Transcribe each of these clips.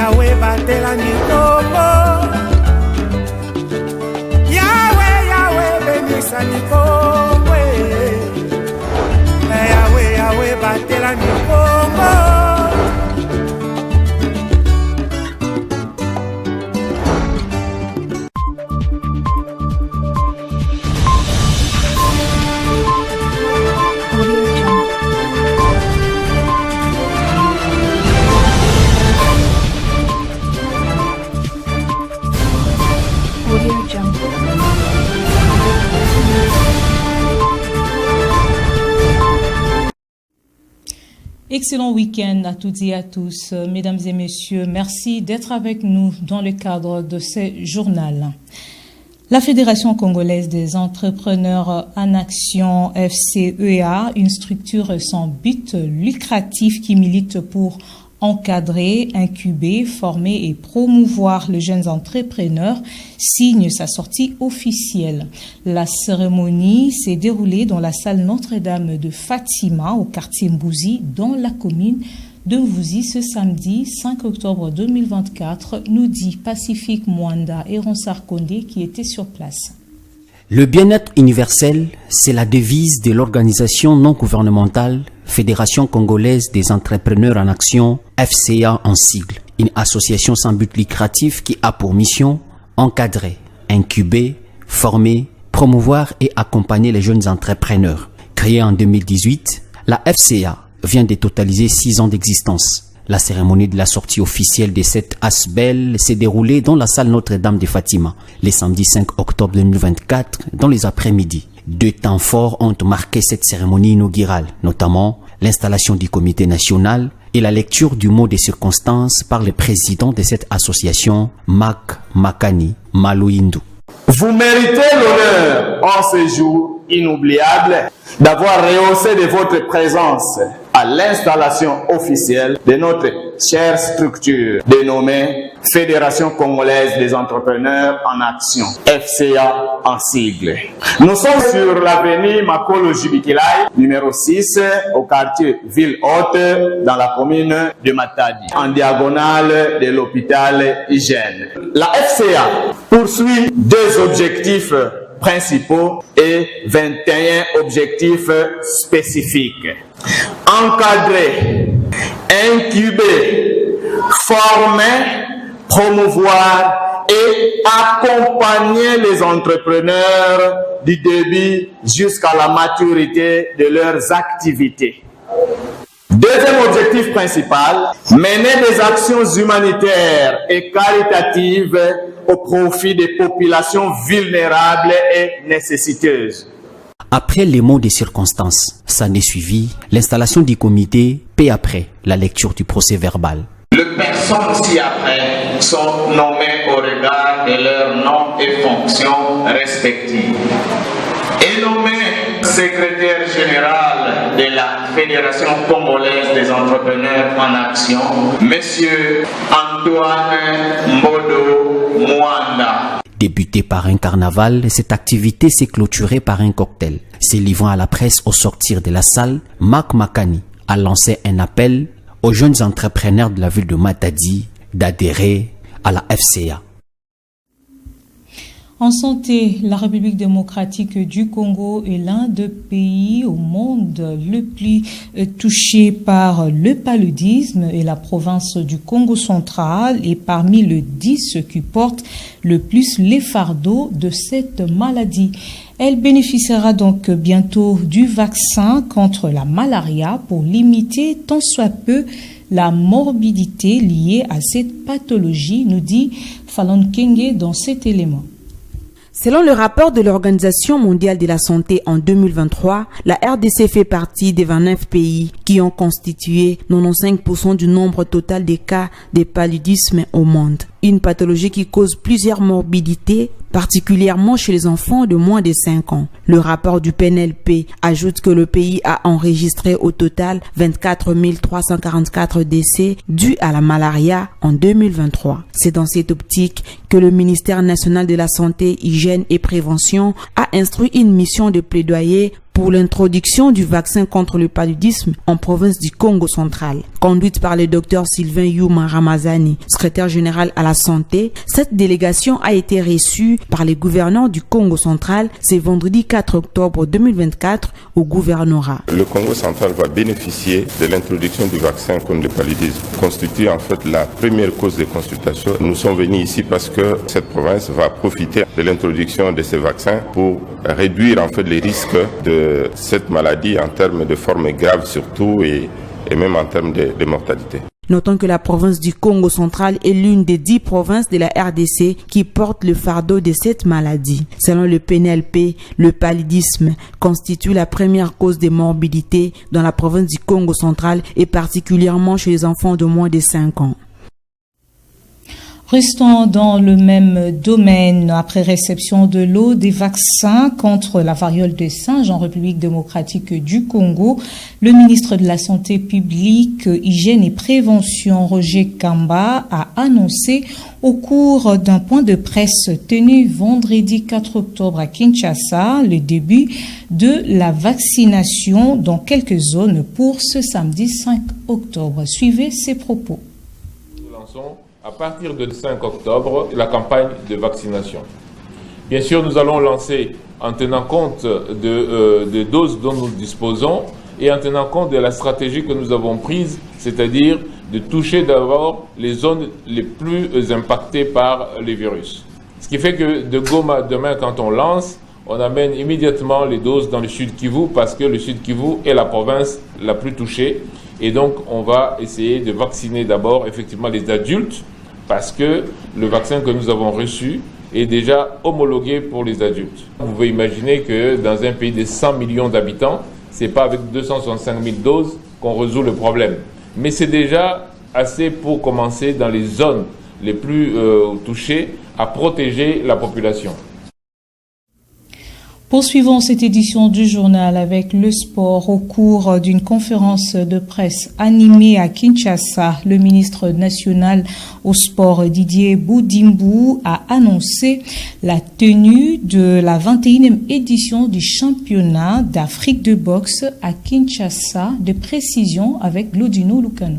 Yahweh batela Nikongo. Yahweh benisa Nikongo. Yahweh batela Nikongo. Excellent week-end à toutes et à tous. Mesdames et messieurs, merci d'être avec nous dans le cadre de ce journal. La Fédération congolaise des entrepreneurs en action, FCEA, une structure sans but lucratif qui milite pour encadrer, incuber, former et promouvoir les jeunes entrepreneurs, signe sa sortie officielle. La cérémonie s'est déroulée dans la salle Notre-Dame de Fatima au quartier Mbouzi dans la commune de Mbouzi ce samedi 5 octobre 2024, nous dit Pacifique Mwanda et Ronsard Kondé qui étaient sur place. Le bien-être universel, c'est la devise de l'organisation non gouvernementale Fédération congolaise des entrepreneurs en action, FCA en sigle, une association sans but lucratif qui a pour mission encadrer, incuber, former, promouvoir et accompagner les jeunes entrepreneurs. Créée en 2018, la FCA vient de totaliser 6 ans d'existence. La cérémonie de la sortie officielle de cette ASBEL s'est déroulée dans la salle Notre-Dame de Fatima, le samedi 5 octobre 2024, dans les après-midi. 2 temps forts ont marqué cette cérémonie inaugurale, notamment l'installation du comité national et la lecture du mot de circonstance par le président de cette association, Mak Makani Malouindou. Vous méritez l'honneur en ce jour inoubliable d'avoir rehaussé de votre présence à l'installation officielle de notre chère structure dénommée Fédération congolaise des entrepreneurs en action, FCA en sigle. Nous sommes sur l'avenue Makolo Jibikilai, numéro 6, au quartier Ville Haute, dans la commune de Matadi, en diagonale de l'hôpital Hygiène. La FCA poursuit 2 objectifs principaux et 21 objectifs spécifiques. Encadrer, incuber, former, promouvoir et accompagner les entrepreneurs du début jusqu'à la maturité de leurs activités. Deuxième objectif principal, mener des actions humanitaires et caritatives au profit des populations vulnérables et nécessiteuses. Après les mots des circonstances, s'en est suivi l'installation du comité, puis après la lecture du procès verbal. Les personnes ci-après sont nommées au regard de leurs noms et fonctions respectives. Et nommé secrétaire général de la Fédération congolaise des entrepreneurs en action, Monsieur Antoine Mbodo Mwanda. Débutée par un carnaval, cette activité s'est clôturée par un cocktail. Se livrant à la presse au sortir de la salle, Mak Makani a lancé un appel aux jeunes entrepreneurs de la ville de Matadi d'adhérer à la FCA. En santé, la République démocratique du Congo est l'un des pays au monde le plus touché par le paludisme et la province du Congo central est parmi les 10 qui portent le plus les fardeaux de cette maladie. Elle bénéficiera donc bientôt du vaccin contre la malaria pour limiter tant soit peu la morbidité liée à cette pathologie, nous dit Falon Kenge dans cet élément. Selon le rapport de l'Organisation mondiale de la santé en 2023, la RDC fait partie des 29 pays qui ont constitué 95% du nombre total des cas de paludisme au monde. Une pathologie qui cause plusieurs morbidités, particulièrement chez les enfants de moins de 5 ans. Le rapport du PNLP ajoute que le pays a enregistré au total 24 344 décès dus à la malaria en 2023. C'est dans cette optique que le ministère national de la Santé, Hygiène et Prévention a instruit une mission de plaidoyer pour l'introduction du vaccin contre le paludisme en province du Congo central. Conduite par le docteur Sylvain Youma Ramazani, secrétaire général à la santé, cette délégation a été reçue par les gouverneurs du Congo central ce vendredi 4 octobre 2024 au gouvernorat. Le Congo central va bénéficier de l'introduction du vaccin contre le paludisme, constitue en fait la première cause de consultation. Nous sommes venus ici parce que cette province va profiter de l'introduction de ces vaccins pour réduire en fait les risques de cette maladie en termes de formes graves surtout et même en termes de mortalité. Notons que la province du Congo central est l'une des 10 provinces de la RDC qui portent le fardeau de cette maladie. Selon le PNLP, le paludisme constitue la première cause de morbidité dans la province du Congo central et particulièrement chez les enfants de moins de 5 ans. Restons dans le même domaine. Après réception de l'eau des vaccins contre la variole de singe en République démocratique du Congo, le ministre de la Santé publique, Hygiène et Prévention, Roger Kamba, a annoncé au cours d'un point de presse tenu vendredi 4 octobre à Kinshasa le début de la vaccination dans quelques zones pour ce samedi 5 octobre. Suivez ses propos. Nous lançons à partir du 5 octobre la campagne de vaccination. Bien sûr, nous allons lancer en tenant compte de doses dont nous disposons et en tenant compte de la stratégie que nous avons prise, c'est-à-dire de toucher d'abord les zones les plus impactées par les virus. Ce qui fait que de Goma, demain, quand on lance, on amène immédiatement les doses dans le Sud Kivu parce que le Sud Kivu est la province la plus touchée. Et donc, on va essayer de vacciner d'abord effectivement les adultes parce que le vaccin que nous avons reçu est déjà homologué pour les adultes. Vous pouvez imaginer que dans un pays de 100 millions d'habitants, c'est pas avec 265 000 doses qu'on résout le problème. Mais c'est déjà assez pour commencer dans les zones les plus touchées à protéger la population. Poursuivons cette édition du journal avec le sport. Au cours d'une conférence de presse animée à Kinshasa, le ministre national au sport Didier Boudimbu a annoncé la tenue de la 21e édition du championnat d'Afrique de boxe à Kinshasa. De précision avec Glodino Lucano.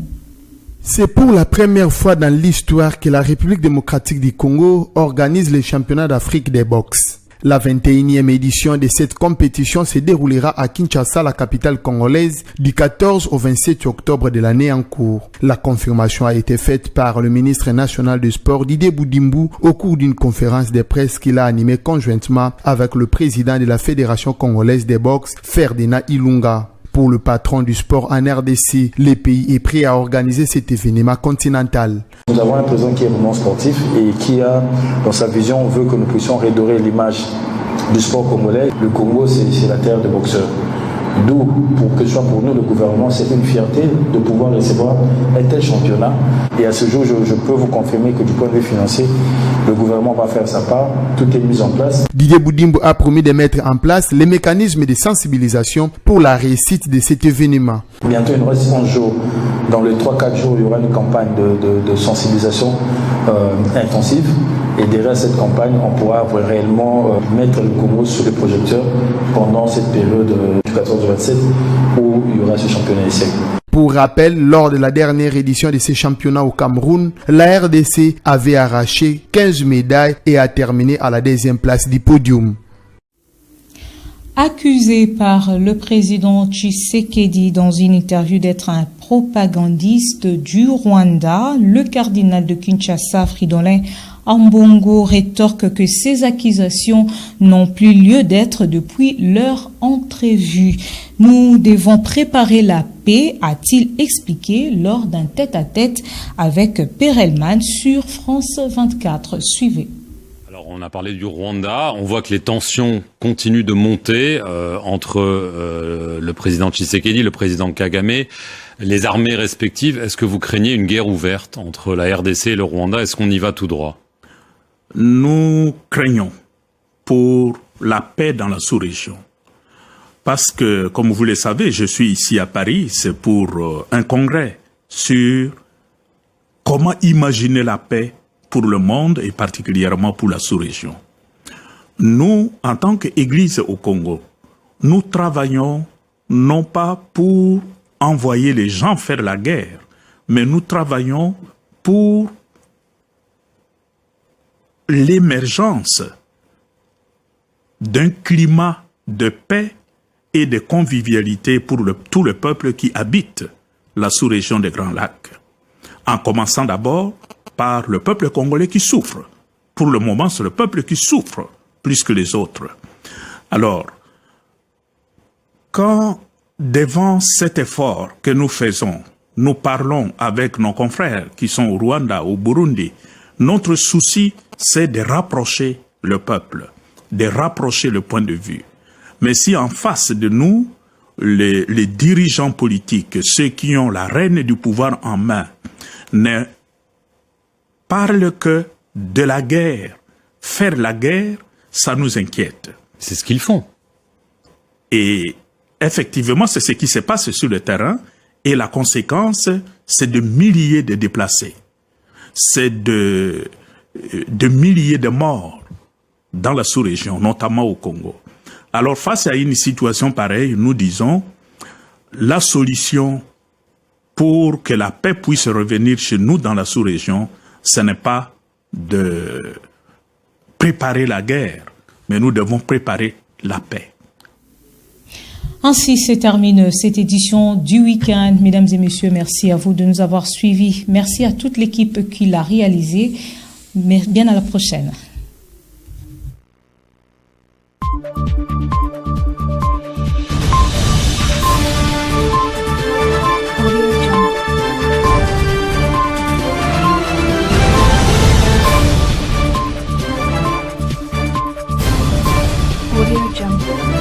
C'est pour la première fois dans l'histoire que la République démocratique du Congo organise le championnat d'Afrique de boxe. La 21e édition de cette compétition se déroulera à Kinshasa, la capitale congolaise, du 14 au 27 octobre de l'année en cours. La confirmation a été faite par le ministre national du sport Didier Boudimbu au cours d'une conférence de presse qu'il a animée conjointement avec le président de la Fédération congolaise de boxe, Ferdinand Ilunga. Pour le patron du sport en RDC, le pays est prêt à organiser cet événement continental. Nous avons un président qui est vraiment sportif et qui a, dans sa vision, veut que nous puissions redorer l'image du sport congolais. Le Congo, c'est la terre des boxeurs. D'où, pour que ce soit pour nous, le gouvernement, c'est une fierté de pouvoir recevoir un tel championnat. Et à ce jour, je peux vous confirmer que du point de vue financier, le gouvernement va faire sa part. Tout est mis en place. Didier Boudimbu a promis de mettre en place les mécanismes de sensibilisation pour la réussite de cet événement. Bientôt, il nous reste 11 jours. Dans les 3-4 jours, il y aura une campagne de sensibilisation intensive. Et derrière cette campagne, on pourra réellement mettre le Congo sur les projecteurs pendant cette période du 14-27 où il y aura ce championnat essai. Pour rappel, lors de la dernière édition de ces championnats au Cameroun, la RDC avait arraché 15 médailles et a terminé à la 2e place du podium. Accusé par le président Tshisekedi dans une interview d'être un propagandiste du Rwanda, le cardinal de Kinshasa, Fridolin Ambongo, rétorque que ces accusations n'ont plus lieu d'être depuis leur entrevue. Nous devons préparer la paix, a-t-il expliqué lors d'un tête-à-tête avec Perelman sur France 24. Suivez. Alors, on a parlé du Rwanda. On voit que les tensions continuent de monter entre le président Tshisekedi, le président Kagame, les armées respectives. Est-ce que vous craignez une guerre ouverte entre la RDC et le Rwanda? Est-ce qu'on y va tout droit? Nous craignons pour la paix dans la sous-région. Parce que, comme vous le savez, je suis ici à Paris, c'est pour un congrès sur comment imaginer la paix pour le monde et particulièrement pour la sous-région. Nous, en tant qu'Église au Congo, nous travaillons non pas pour envoyer les gens faire la guerre, mais nous travaillons pour l'émergence d'un climat de paix et de convivialité pour tout le peuple qui habite la sous-région des Grands Lacs. En commençant d'abord par le peuple congolais qui souffre. Pour le moment, c'est le peuple qui souffre plus que les autres. Alors, quand devant cet effort que nous faisons, nous parlons avec nos confrères qui sont au Rwanda, au Burundi, notre souci, c'est de rapprocher le peuple, de rapprocher le point de vue. Mais si en face de nous, les dirigeants politiques, ceux qui ont la rêne du pouvoir en main, ne parlent que de la guerre, faire la guerre, ça nous inquiète. C'est ce qu'ils font. Et effectivement, c'est ce qui se passe sur le terrain. Et la conséquence, c'est de milliers de déplacés. C'est de milliers de morts dans la sous-région, notamment au Congo. Alors, face à une situation pareille, nous disons, la solution pour que la paix puisse revenir chez nous dans la sous-région, ce n'est pas de préparer la guerre, mais nous devons préparer la paix. Ainsi se termine cette édition du week-end. Mesdames et messieurs, merci à vous de nous avoir suivis. Merci à toute l'équipe qui l'a réalisé. Bien à la prochaine. Audio Jungle.